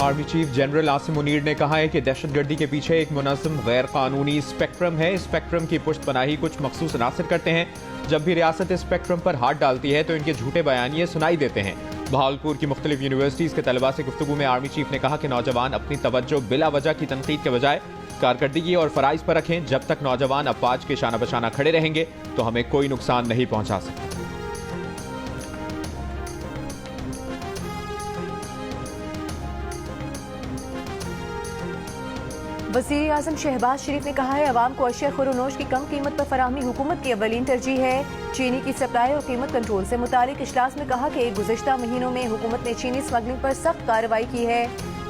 Army chief general Asim Munir ने कहा है कि दहशतगर्दी के पीछे एक मुनज़्ज़म गैर कानूनी स्पेक्ट्रम है। स्पेक्ट्रम की पुष्ट पनाही कुछ मखसूस अनासर करते हैं। जब भी रियासत स्पेक्ट्रम पर हाथ डालती है तो इनके झूठे बयानिए सुनाई देते हैं। बहावलपुर की मुख्तलिफ यूनिवर्सिटीज़ के तलबा से गुफ्तगू में आर्मी चीफ ने कहा कि नौजवान अपनी तवज्जो बिला वजह की तनकीद के बजाय कारकर्दगी और फराइज पर रखें। जब तक नौजवान अफवाज के शाना बशाना खड़े रहेंगे तो हमें कोई नुकसान नहीं पहुंचा सकता। वज़ीर आज़म शहबाज शरीफ ने कहा है अवाम को अशिया खुरोनोश की कम कीमत पर फराहमी हुकूमत की अवलीन तरजीह है। चीनी की सप्लाई और कीमत कंट्रोल से मुतालिक इजलास में कहा कि गुज़िश्ता महीनों में हुकूमत ने चीनी स्मगलिंग पर सख्त कार्रवाई की है।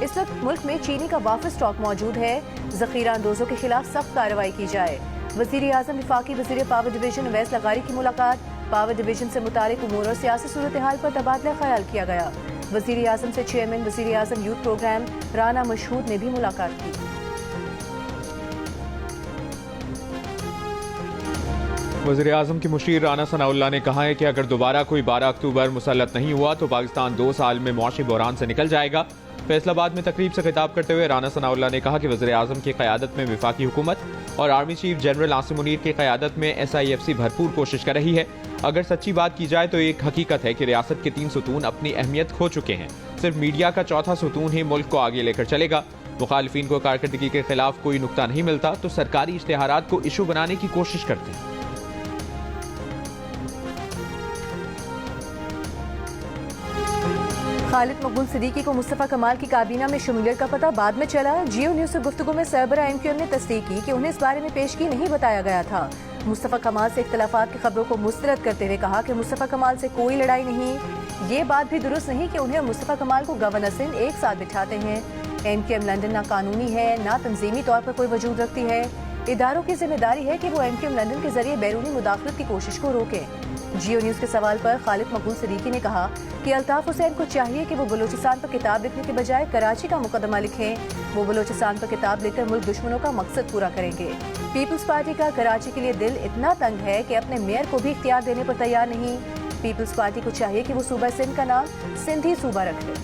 इस वक्त मुल्क में चीनी का वाफिर स्टॉक मौजूद है। ज़ख़ीरा अंदोज़ों के खिलाफ सख्त कार्रवाई की जाए। वज़ीर आज़म वफाकी वज़ीर पावर डिवीजन अवैस लगारी की मुलाकात, पावर डिवीजन से मुतालिक उमूर और सियासी सूरत हाल पर तबादला ख्याल किया गया। वज़ीर आज़म से चेयरमैन वज़ीर आज़म यूथ प्रोग्राम राना मशहूद ने भी मुलाकात की। वज़ीर आज़म की मुशीर राना सनाउल्लाह ने कहा है कि अगर दोबारा कोई 12 अक्टूबर मुसल्लत नहीं हुआ तो पाकिस्तान 2 साल में मुआशी बहरान से निकल जाएगा। फैसलाबाद में तकरीब से खिताब करते हुए राना सनाउल्लाह ने कहा कि वज़ीर आज़म की क़यादत में वफाकी हुकूमत और army chief general Asim Munir की क़यादत में SIFC भरपूर कोशिश कर रही है। अगर सच्ची बात की जाए तो एक हकीकत है कि रियासत के 3 सुतून अपनी अहमियत खो चुके हैं। सिर्फ मीडिया का चौथा सुतून ही मुल्क को आगे लेकर चलेगा। मुखालिफिन को कारकर्दगी के खिलाफ कोई नुक्ता नहीं मिलता तो सरकारी इश्तिहारात को इशू बनाने की कोशिश करते हैं। खालिद मकबूल सिद्दीकी को मुस्तफ़ा कमाल की काबीना में शमूलियत का पता बाद में चला। जियो न्यूज़ से गुफ्तगू में सरबरा MQM ने तस्दीक की कि उन्हें इस बारे में पेशगी नहीं बताया गया था। मुस्तफ़ा कमाल से इख्तलाफात की खबरों को मुस्तरद करते हुए कहा कि मुस्तफ़ा कमाल से कोई लड़ाई नहीं। ये बात भी दुरुस्त नहीं कि उन्हें मुस्तफ़ा कमाल को गवर्नर सिंध एक साथ बिठाते हैं। MQM लंदन ना कानूनी है ना तंजीमी तौर पर कोई वजूद रखती है। इदारों की जिम्मेदारी है कि वो MQM लंदन के जरिए बैरूनी मुदाखलत की कोशिश को रोकें। जियो न्यूज़ के सवाल पर खालिद मकबूल सिद्दीकी ने कहा कि अल्ताफ हुसैन को चाहिए कि वो बलूचिस्तान पर किताब लिखने के बजाय कराची का मुकदमा लिखें। वो बलूचिस्तान पर किताब लिखकर मुल्क दुश्मनों का मकसद पूरा करेंगे। पीपल्स पार्टी का कराची के लिए दिल इतना तंग है कि अपने मेयर को भी इख्तियार देने पर तैयार नहीं। पीपल्स पार्टी को चाहिए कि वो सूबा सिंध का नाम सिंधी सूबा रख ले।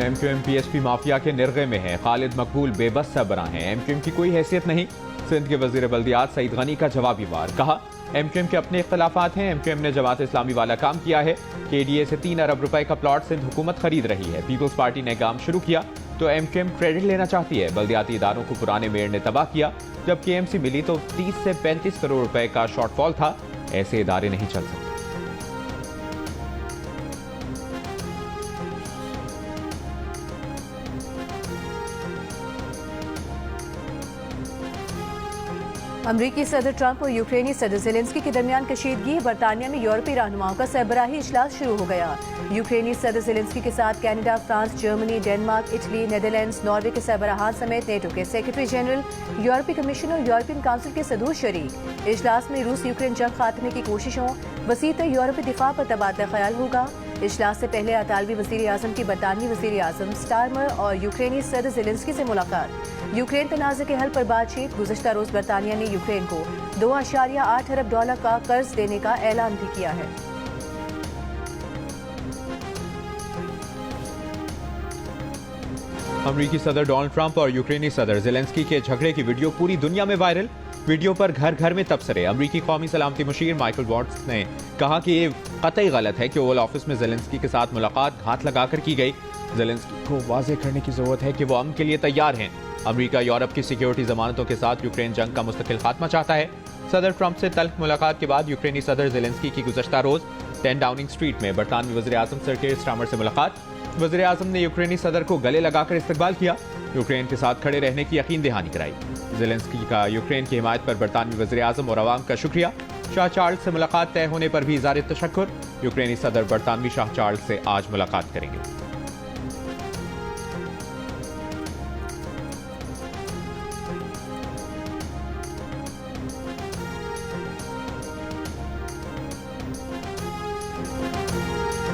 MQM PSP माफिया के निर्गे में है। खालिद मकबूल बेबस सरबराह हैं। MQM की कोई हैसियत नहीं। सिंध के वजीर बल्दियात सईद गनी का जवाबी वार। कहा MQM के अपने इख्तलाफात हैं। MQM ने जमात इस्लामी वाला काम किया है। KDA से 3 अरब रुपए का प्लॉट सिंध हुकूमत खरीद रही है। पीपल्स पार्टी ने काम शुरू किया तो MQM क्रेडिट लेना चाहती है। बल्दियाती इदारों को पुराने मेयर ने तबाह किया। जब KMC मिली तो 30 से 35 करोड़ रुपए का शॉर्टफॉल था। ऐसे इदारे नहीं चल सकते। अमरीकी सदर ट्रंप और यूक्रेनी सदर ज़ेलेंस्की के दरमियान कशीदगी। बरतानिया में यूरोपीय रहनुमाओं का सरबराही इजलास शुरू हो गया। यूक्रेनी सदर ज़ेलेंस्की के साथ Canada, France, Germany, Denmark, Italy, Netherlands, Norway के सरबराहान समेत नेटो के सेक्रेटरी जनरल, यूरोपीय कमीशन और यूरोपियन काउंसिल के सदूर शरीक। इजलास में रूस यूक्रेन जंग खात्मे की कोशिशों, वसीत यूरोपीय दिफा पर तबादला ख्याल होगा। इजलास से पहले अतालवी वज़ीर आज़म की बरतानवी वज़ीर आज़म स्टारमर और यूक्रेनी सदर ज़ेलेंस्की से मुलाकात। यूक्रेन तनाज़े के हल पर बातचीत। गुज़िश्ता रोज़ बरतानिया ने यूक्रेन को $2.8 अरब का कर्ज देने का ऐलान भी किया है। अमरीकी सदर डोनाल्ड ट्रंप और यूक्रेनी सदर ज़ेलेंस्की के झगड़े की वीडियो पूरी दुनिया में वायरल। वीडियो पर घर घर में तबसरे। अमरीकी कौमी सलामती मुशीर माइकल वॉट्स ने कहा कि ये कतई गलत है कि ओवल ऑफिस में ज़ेलेंस्की के साथ मुलाकात घात लगाकर की गई। ज़ेलेंस्की को वाज़ेह करने की जरूरत है कि वो अमन के लिए तैयार हैं। अमरीका यूरोप की सिक्योरिटी जमानतों के साथ यूक्रेन जंग का मुस्तकिल खात्मा चाहता है। सदर ट्रंप से तल्ख मुलाकात के बाद यूक्रेनी सदर ज़ेलेंस्की की गुज़श्ता रोज 10 डाउनिंग स्ट्रीट में बरतानवी वज़ीर आज़म सर कीर स्टारमर से मुलाकात। वज़ीर आज़म ने यूक्रेनी सदर को गले लगाकर इस्तकबाल किया। यूक्रेन के साथ खड़े रहने की यकीन दहानी कराई। ज़ेलेंस्की का यूक्रेन की हिमायत पर बरतानवी वज़ीर आज़म और अवाम का शुक्रिया। शाह चार्ल्स से मुलाकात तय होने पर भी इज़हार तशक्कुर। यूक्रेनी सदर बरतानवी शाह चार्ल्स से आज मुलाकात करेंगे।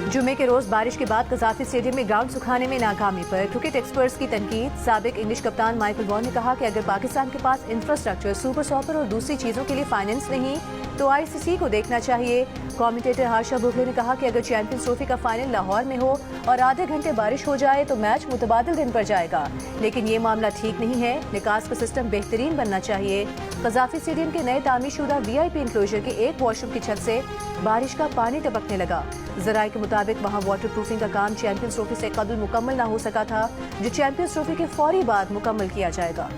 जुमे के रोज बारिश के बाद कजाफी स्टेडियम में ग्राउंड सुखाने में नाकामी पर क्रिकेट एक्सपर्ट्स की तनकीद। साबिक इंग्लिश कप्तान माइकल वॉन ने कहा कि अगर पाकिस्तान के पास इंफ्रास्ट्रक्चर, सुपर सॉपर और दूसरी चीजों के लिए फाइनेंस नहीं तो आईसीसी को देखना चाहिए। कमेंटेटर हाशा बुगले ने कहा कि अगर चैंपियंस ट्रॉफी का फाइनल लाहौर में हो और आधे घंटे बारिश हो जाए तो मैच मुतबादिल दिन पर जाएगा, लेकिन ये मामला ठीक नहीं है। निकास का सिस्टम बेहतरीन बनना चाहिए। कजाफी स्टेडियम के नए तामीरशुदा वीआईपी इंक्लोजर के एक वॉशरूम की छत से बारिश का पानी टपकने लगा। जराये के मुताबिक वहां वाटर प्रूफिंग का काम चैंपियंस ट्रॉफी से कबल मुकम्मल ना हो सका था, जो चैंपियंस ट्रॉफी के फौरी बाद मुकम्मल किया जाएगा।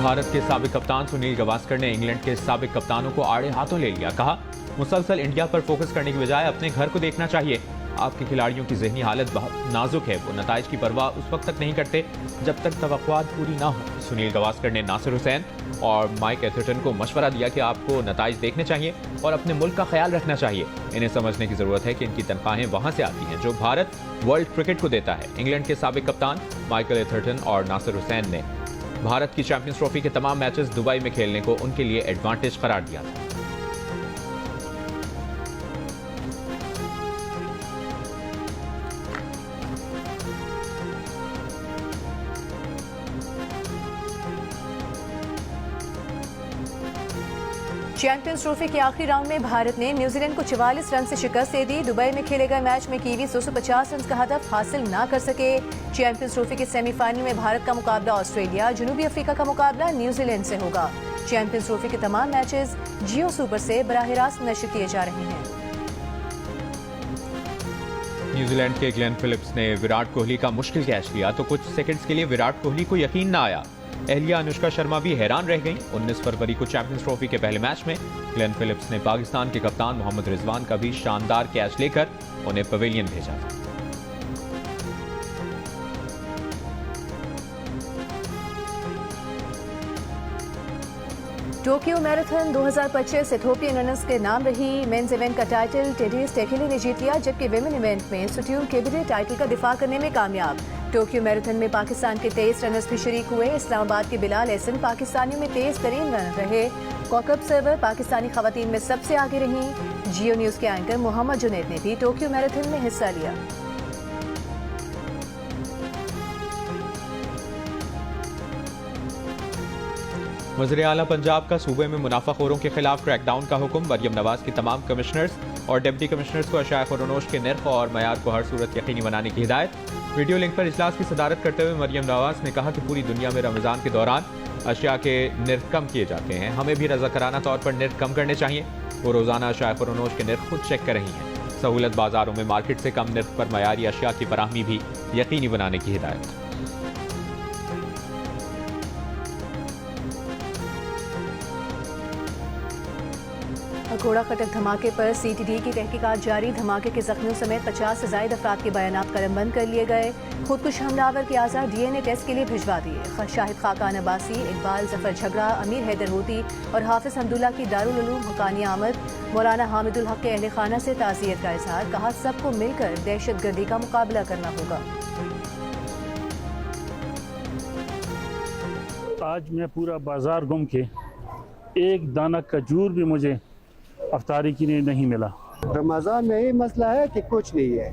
भारत के साबिक कप्तान सुनील गावस्कर ने इंग्लैंड के साबिक कप्तानों को आड़े हाथों ले लिया। कहा, मुसलसल इंडिया पर फोकस करने की बजाय अपने घर को देखना चाहिए। आपके खिलाड़ियों की जहनी हालत बहुत नाजुक है, वो नताइज की परवाह उस वक्त तक नहीं करते जब तक तवक्कुआत पूरी ना हो। सुनील गावस्कर ने नासिर हुसैन और माइक एथरटन को मशवरा दिया कि आपको नताइज देखने चाहिए और अपने मुल्क का ख्याल रखना चाहिए। इन्हें समझने की जरूरत है कि इनकी तनख्वाहें वहां से आती हैं जो भारत वर्ल्ड क्रिकेट को देता है। इंग्लैंड के साबिक कप्तान माइकल एथरटन और नासिर हुसैन ने भारत की चैंपियंस ट्रॉफी के तमाम मैचेस दुबई में खेलने को उनके लिए एडवांटेज करार दिया था। चैंपियंस ट्रॉफी के आखिरी राउंड में भारत ने न्यूजीलैंड को 44 रन से शिकस्त दे दी। दुबई में खेले गए मैच में कीवीज 250 रन का हदफ हासिल ना कर सके। चैंपियंस ट्रॉफी के सेमीफाइनल में भारत का मुकाबला ऑस्ट्रेलिया, जनूबी अफ्रीका का मुकाबला न्यूजीलैंड से होगा। चैंपियंस ट्रॉफी के तमाम मैचेस जियो सुपर से बराह रास्त नशर किए जा रहे हैं। न्यूजीलैंड के ग्लेन फिलिप्स ने विराट कोहली का मुश्किल कैच लिया तो कुछ सेकंड्स के लिए विराट कोहली को यकीन ना आया। एहलिया अनुष्का शर्मा भी हैरान रह गईं। 19 फरवरी को चैंपियंस ट्रॉफी के पहले मैच में ग्लेन फिलिप्स ने पाकिस्तान के कप्तान मोहम्मद रिजवान का भी शानदार कैच लेकर उन्हें पवेलियन भेजा था। टोक्यो मैराथन 2025 इथोपियन रनर्स के नाम रही। मेंस इवेंट का टाइटल टेडिस टेकेली ने जीत लिया, जबकि विमेन इवेंट में सुट्यून केबिडे टाइटल का दिफा करने में कामयाब। टोक्यो मैराथन में पाकिस्तान के 23 रनर्स भी शरीक हुए। इस्लामाबाद के बिलाल एहसन पाकिस्तानियों में तेज तरीन रनर रहे। कॉकअप सर्वर पाकिस्तानी खवातीन में सबसे आगे रहीं। जियो न्यूज के एंकर मोहम्मद जुनैद ने भी टोक्यो मैराथन में हिस्सा लिया। वज़ीर आला पंजाब का सूबे में मुनाफाखोरों के खिलाफ क्रैकडाउन का हुक्म। मरियम नवाज की तमाम कमिश्नर्स और डिप्टी कमिश्नर्स को अशाया खुर्रनोश के निर्ख और मयार को हर सूरत यकीनी बनाने की हिदायत। वीडियो लिंक पर इजलास की सदारत करते हुए मरियम नवाज ने कहा कि पूरी दुनिया में रमज़ान के दौरान अशिया के निर्ख कम किए जाते हैं, हमें भी रज़ाकाराना तौर पर निर्ख कम करने चाहिए। वो रोज़ाना अशाया खुर्रनोश के निर्ख खुद चेक कर रही हैं। सहूलत बाजारों में मार्केट से कम निर्ख पर मयारी अशिया की फराहमी भी यकीनी बनाने की हिदायत। अकोड़ा खटक धमाके पर सीटीडी की तहकीकात जारी। धमाके के जख्मियों समेत 50 से ज्यादा अफराद के बयानात कलमबंद कर लिए गए। खुदकुश हमलावर के आज़ार डीएनए टेस्ट के लिए भिजवा दिए। शाहिद खाकान अब्बासी, इकबाल जफर झगड़ा, अमीर हैदर होती और हाफिज हमदुल्ला की दारुल उलूम हकानी आमद। मौलाना हामिदुल हक के अहले खाना से ताज़ियत का इजहार। कहा, सबको मिलकर दहशत गर्दी का मुकाबला करना होगा। आज मैं पूरा बाजार घूम के एक दाना खजूर भी मुझे अफ्तारी के लिए नहीं मिला। रमज़ान में ये मसला है कि कुछ नहीं है,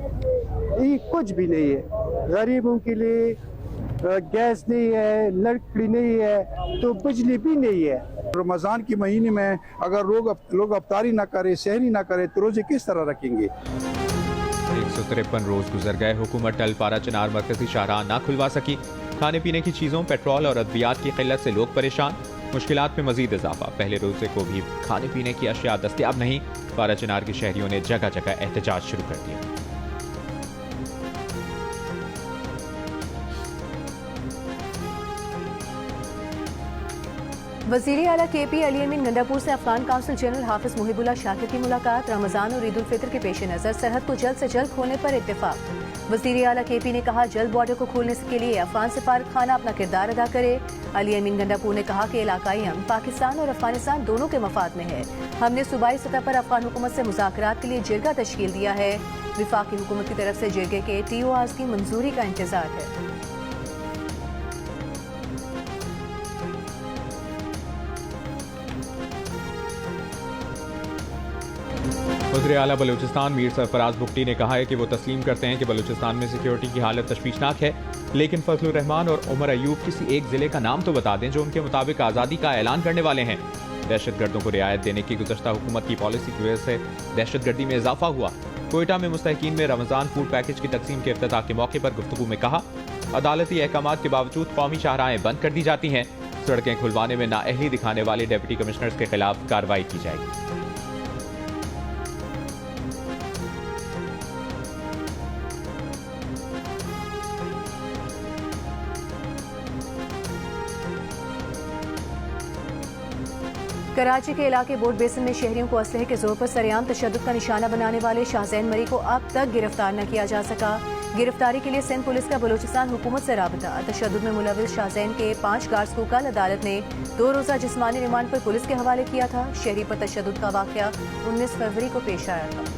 ये कुछ भी नहीं है। गरीबों के लिए गैस नहीं है, लकड़ी नहीं है, तो बिजली भी नहीं है। रमज़ान के महीने में अगर लोग अफ्तारी ना करे, सहरी ना करे तो रोजे किस तरह रखेंगे। 153 रोज गुजर गए, हुकूमत टल पारा चिनार मरकजी शाहराह ना खुलवा सकी। खाने पीने की चीज़ों, पेट्रोल और अद्वियात की किल्लत से लोग परेशान। मुश्किलात में मजीद इजाफा। पहले रोजे को भी खाने पीने की अशिया दस्तयाब नहीं। पारा चिनार के शहरियों ने जगह जगह एहतजाज शुरू कर दिया। वज़ीर आला केपी अली अमीन गंडापुर से अफगान काउंसिल जनरल हाफिज मुहिबुल्लाह शाकिर की मुलाकात। रमज़ान और ईद उल फितर के पेश नज़र सरहद को जल्द से जल्द खोलने पर इत्तेफाक। वज़ीर आला KP ने कहा जल्द बॉर्डर को खोलने के लिए अफगान सफारत खाना अपना किरदार अदा करे। अली अमीन गंडापुर ने कहा कि इलाकाई अमन पाकिस्तान और अफगानिस्तान दोनों के मफाद में है। हमने सूबाई सतह पर अफगान हुकूमत से मुज़ाकरात के लिए जिरगा तश्कील दिया है। विफाकी हुकूमत की तरफ से जिरगे के TORs की मंजूरी का इंतजार है। वज़ीर आला बलूचिस्तान मीर सरफराज बुगटी ने कहा है कि वो तस्लीम करते हैं कि बलूचिस्तान में सिक्योरिटी की हालत तशवीशनाक है, लेकिन फजलुर रहमान और उमर अयूब किसी एक जिले का नाम तो बता दें जो उनके मुताबिक आज़ादी का ऐलान करने वाले हैं। दहशतगर्दों को रियायत देने की गुज़श्ता हुकूमत की पॉलिसी की वजह से दहशतगर्दी में इजाफा हुआ। कोयटा में मुस्तहकीन में रमज़ान फूड पैकेज की तकसीम के इफ्तिताह के मौके पर गुफ्तगू में कहा, अदालती अहकामात के बावजूद कौमी शाहराहें बंद कर दी जाती हैं। सड़कें खुलवाने में नाअहली दिखाने वाले डिप्टी कमिश्नर्स के खिलाफ कार्रवाई की जाएगी। कराची के इलाके बोट बेसिन में शहरियों को असलहे के जोर पर सरेआम तशद्दुद का निशाना बनाने वाले शाहजैन मरी को अब तक गिरफ्तार न किया जा सका। गिरफ्तारी के लिए सिंध पुलिस का बलूचिस्तान हुकूमत से राबता। तशद्दुद में मुलविस शाहजैन के 5 गार्ड्स को कल अदालत ने 2 रोज़ा जिस्मानी रिमांड पर पुलिस के हवाले किया था। शहरी पर तशद्दुद का वाक़या 19 फरवरी को पेश आया था।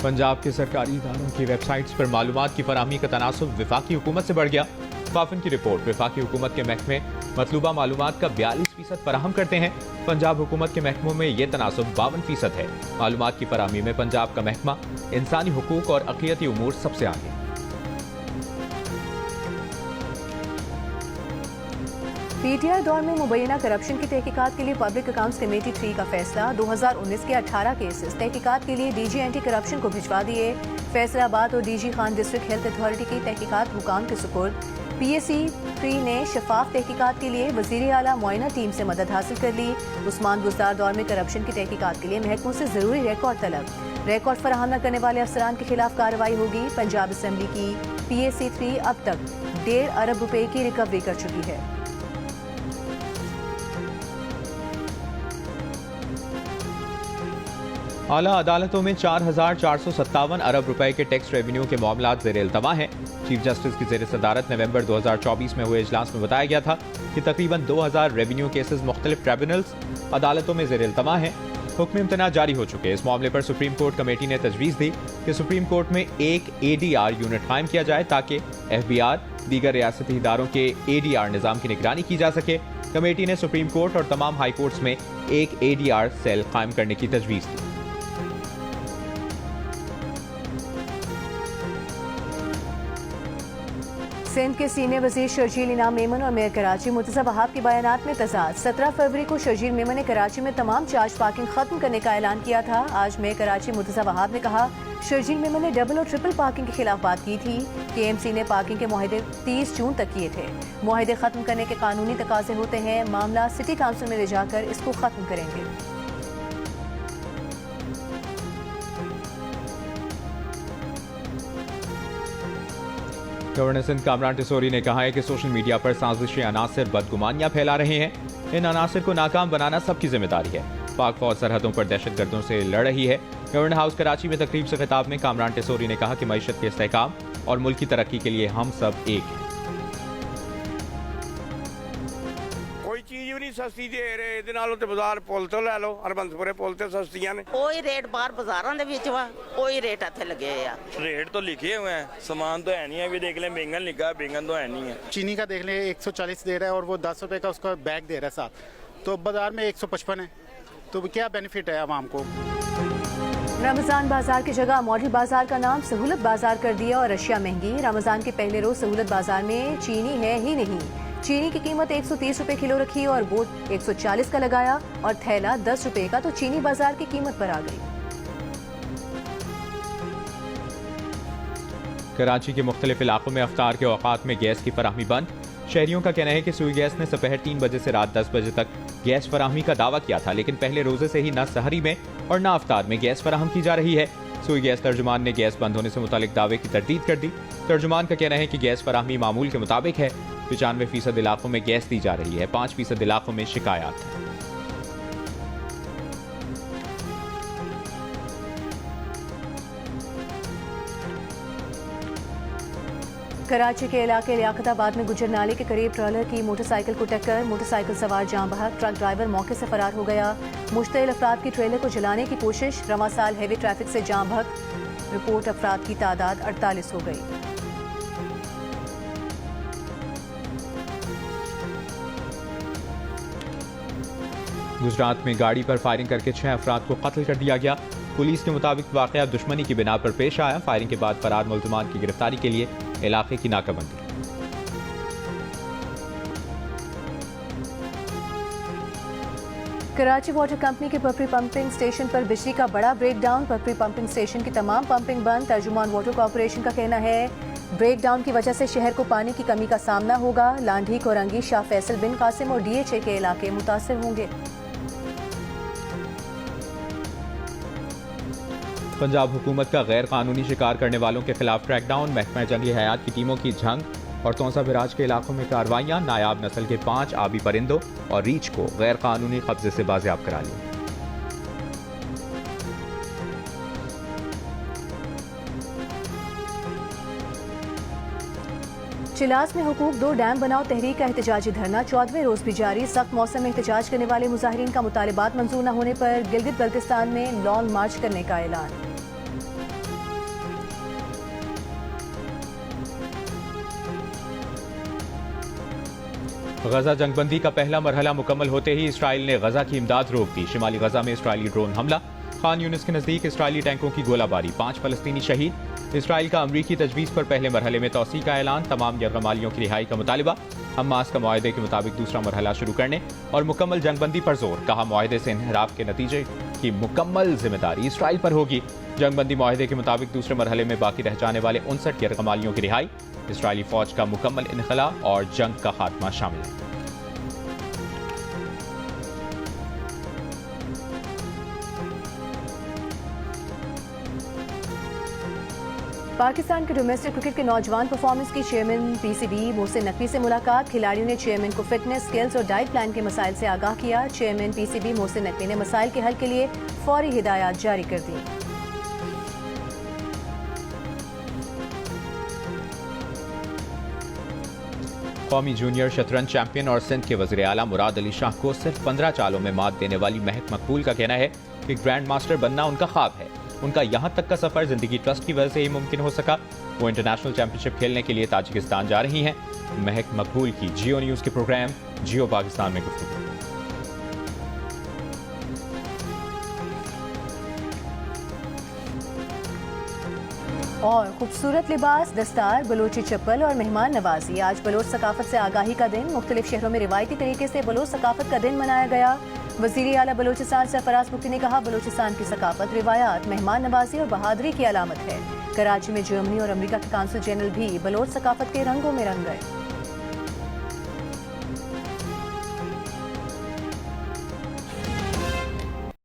पंजाब के सरकारी इदारों की वेबसाइट्स पर मालूमात की फराहमी का तनासुब विफाकी हुकूमत से बढ़ गया। फाफिन की रिपोर्ट, विफाकी हुकूमत के महकमे मतलूबा मालूमात का 42% फराहम करते हैं। पंजाब हुकूमत के महकमों में यह तनासुब 52% है। मालूमात की फराहमी में पंजाब का महकमा इंसानी हुकूक और अक़लियती उमूर सबसे आगे। PTI दौर में मुबैना करप्शन की तहकीकात के लिए पब्लिक अकाउंट्स कमेटी 3 का फैसला। 2019 के 18 केसेस तहकीकात के लिए DG एंटी करप्शन को भिजवा दिए। फैसलाबाद और DG Khan district health authority की तहकीकात हुकाम के सुपुर्द। PAC 3 ने शफाफ तहकीकात के लिए वज़ीर आला मुआयना टीम से मदद हासिल कर ली। उस्मान बुज़दार दौर में करप्शन की तहकीकात के लिए महकमों से जरूरी रिकॉर्ड तलब। रिकॉर्ड फराहम न करने वाले अफसरान के खिलाफ कार्रवाई होगी। पंजाब असम्बली की PAC 3 अब तक 1.5 अरब रुपए की रिकवरी कर चुकी है। आला अदालतों में 4,457 अरब रुपए के टैक्स रेवेन्यू के मामलात ज़ेर इल्तवा हैं। चीफ जस्टिस की ज़ेर सदारत नवंबर 2024 में हुए इजलास में बताया गया था कि तकरीबन 2000 रेवेन्यू केसेस मुख्तलिफ ट्रिब्यूनल्स अदालतों में ज़ेर इल्तवा हैं। हुक्म इम्तना जारी हो चुके। इस मामले पर सुप्रीम कोर्ट कमेटी ने तजवीज़ दी कि सुप्रीम कोर्ट में एक ADR यूनिट कायम किया जाए ताकि FBR दीगर रियासती इदारों के ADR निज़ाम की निगरानी की जा सके। कमेटी ने सुप्रीम कोर्ट और तमाम हाई कोर्ट्स में एक ADR सेल कायम करने की तजवीज़ दी। सिंध के सीनियर वजीर शर्जील इनाम मेमन और मेयर कराची मुर्तज़ा वहाब के बयानात में तजाद। 17 फरवरी को शर्जील मेमन ने कराची में तमाम चार्ज पार्किंग खत्म करने का ऐलान किया था। आज मेयर कराची मुर्तज़ा वहाब ने कहा शर्जील मेमन ने डबल और ट्रिपल पार्किंग के खिलाफ बात की थी। KMC ने पार्किंग के मुआहदे 30 जून तक किए थे। मुआहदे खत्म करने के कानूनी तकाजे होते हैं। मामला सिटी काउंसिल में ले जाकर इसको खत्म करेंगे। गवर्नर सिंध कामरान टिसोरी ने कहा है कि सोशल मीडिया पर साजिशी अनासर बदगुमानियां फैला रहे हैं। इन अनासर को नाकाम बनाना सबकी जिम्मेदारी है। पाक फौज सरहदों पर दहशतगर्दों से लड़ रही है। गवर्नर हाउस कराची में तकरीब से खिताब में कामरान टिसोरी ने कहा कि मईशत के इस्तेहकाम और मुल्क की तरक्की के लिए हम सब एक हैं। कोई चीज भी नहीं सस्ती दे रहे। ਇਹਦੇ ਨਾਲੋਂ ਤੇ ਬਾਜ਼ਾਰ ਪੁੱਲ ਤੋਂ ਲੈ ਲਓ। ਹਰਬੰਸਪੁਰੇ ਪੁੱਲ ਤੇ ਸਸਤੀਆਂ ਨੇ। कोई रेट बाहर बाजारों ਦੇ ਵਿੱਚ ਵਾ कोई रेट ਇੱਥੇ ਲੱਗੇ ਆ। रेट तो लिखे हुए हैं, सामान तो है नहीं है। अभी देख लें बैंगन लिखा है, बैंगन तो है नहीं है। चीनी का देख लें 140 दे रहा है और वो 10 रुपए का उसका बैग दे रहा है साथ, तो बाजार में 155 है। तो क्या बेनिफिट है आवाम को? रमजान बाजार की जगह मॉडल बाजार का नाम सहूलत बाजार कर दिया और अशिया महंगी। रमजान के पहले रोज सहूलत बाजार में चीनी है ही नहीं। चीनी की कीमत 130 रुपए किलो रखी और बोट 140 का लगाया और थैला 10 रुपए का, तो चीनी बाजार की कीमत पर आ गई। कराची के मुख्तलिफ इलाकों में अफ्तार के औकात में गैस की फराहमी बंद। शहरियों का कहना है कि सुई गैस ने दोपहर 3 बजे से रात 10 बजे तक गैस फराहमी का दावा किया था, लेकिन पहले रोजे से ही न सहरी में और न अफ्तार में गैस फराहम की जा रही है। सुई गैस तर्जुमान ने गैस बंद होने से मुतालिक दावे की तरदीद कर दी। तर्जुमान का कहना है कि गैस फराहमी मामूल के मुताबिक है। 95% इलाकों में गैस दी जा रही है, 5% इलाकों में शिकायत है। कराची के इलाके लियाकताबाद में गुजर नाले के करीब ट्रॉलर की मोटरसाइकिल को टक्कर, मोटरसाइकिल सवार जान बहक, ट्रक ड्राइवर मौके से फरार हो गया। मुश्तइल अफराद की ट्रेलर को जलाने की कोशिश, रवां साल हैवी ट्रैफिक से जान बहक। रिपोर्ट अफराद की तादाद 48 हो गई। गुजरात में गाड़ी पर फायरिंग करके 6 अफराद को कत्ल कर दिया गया। पुलिस के मुताबिक वाकया दुश्मनी की बिना पर पेश आया। फायरिंग के बाद फरार मुल्ज़िमान की गिरफ्तारी के लिए इलाके की नाकाबंदी। कराची वाटर कंपनी के पपरी पंपिंग स्टेशन पर बिजली का बड़ा ब्रेकडाउन, पपरी पंपिंग स्टेशन की तमाम पंपिंग बंद। तर्जुमान वाटर कॉर्पोरेशन का कहना है ब्रेकडाउन की वजह से शहर को पानी की कमी का सामना होगा। लांढी, कोरंगी, शाह फैसल बिन कासिम और डीएचए के इलाके मुतासर होंगे। पंजाब हुकूमत का गैर कानूनी शिकार करने वालों के खिलाफ क्रैकडाउन, महकमा जंगी हयात की टीमों की जंग और तौसा बिराज के इलाकों में कार्रवाइयां। नायाब नस्ल के 5 आबी परिंदों और रीछ को गैर कानूनी कब्जे से बाजियाब करा लिया। चिलास में हुकूक दो डैम बनाओ तहरीक का एहतजाजी धरना 14वें रोज भी जारी। सख्त मौसम में एहतजाज करने वाले मुजाहिरीन का मुतालिबात मंजूर न होने पर गिलगित बल्तिस्तान में लॉन्ग मार्च करने का ऐलान। गजा जंगबंदी का पहला मरहला मुकम्मल होते ही इसराइल ने गजा की इमदाद रोक दी। शिमाली गजा में इसराइली ड्रोन हमला, खान यूनिस के नजदीक इसराइली टैंकों की गोलाबारी, 5 फलस्तीनी शहीद। इसराइल का अमरीकी तजवीज़ पर पहले मरहले में तोसी का ऐलान, तमाम यरगमालियों की रिहाई का मुतालिबा। हमास का मुआहदे के मुताबिक दूसरा मरहला शुरू करने और मुकम्मल जंगबंदी पर जोर, कहा मुआहदे से इन्हराफ के नतीजे की मुकम्मल जिम्मेदारी इसराइल पर होगी। जंगबंदी मुआहदे के मुताबिक दूसरे मरहले में बाकी रह जाने वाले 59 यरगमालियों की रिहाई, इसराइली फौज का मुकम्मल इनखला और जंग का खात्मा शामिल है। पाकिस्तान के डोमेस्टिक क्रिकेट के नौजवान परफॉर्मेंस की चेयरमैन पीसीबी मोहसिन नकवी से मुलाकात। खिलाड़ियों ने चेयरमैन को फिटनेस, स्किल्स और डाइट प्लान के मसाइल से आगाह किया। चेयरमैन पीसीबी मोहसिन नकवी ने मसाइल के हल के लिए फौरी हिदायत जारी कर दी। कौमी जूनियर शतरंज चैंपियन और सिंध के वज़ीर आला मुराद अली शाह को सिर्फ 15 चालों में मात देने वाली महक मकबूल का कहना है कि ग्रैंड मास्टर बनना उनका ख्वाब है। उनका यहां तक का सफर जिंदगी ट्रस्ट की वजह से ही मुमकिन हो सका। वो इंटरनेशनल चैंपियनशिप खेलने के लिए ताजिकिस्तान जा रही हैं। महक मकबूल की जियो न्यूज़ के प्रोग्राम जियो पाकिस्तान में गुफ्तगू। और खूबसूरत लिबास, दस्तार, बलोची चप्पल और मेहमान नवाजी। आज बलोच सकाफत से आगाही का दिन। मुख्तलिफ शहरों में रिवायती तरीके से बलोच सकाफत का दिन मनाया गया। वज़ीर आला बलोचिस्तान सरफराज मुफ्ती ने कहा, बलोचिस्तान की सकाफत, रिवायात, मेहमान नवाजी और बहादुरी की अलामत है। कराची में जर्मनी और अमेरिका के काउंसिल जनरल भी बलोच सकाफत के रंगों में रंग गए।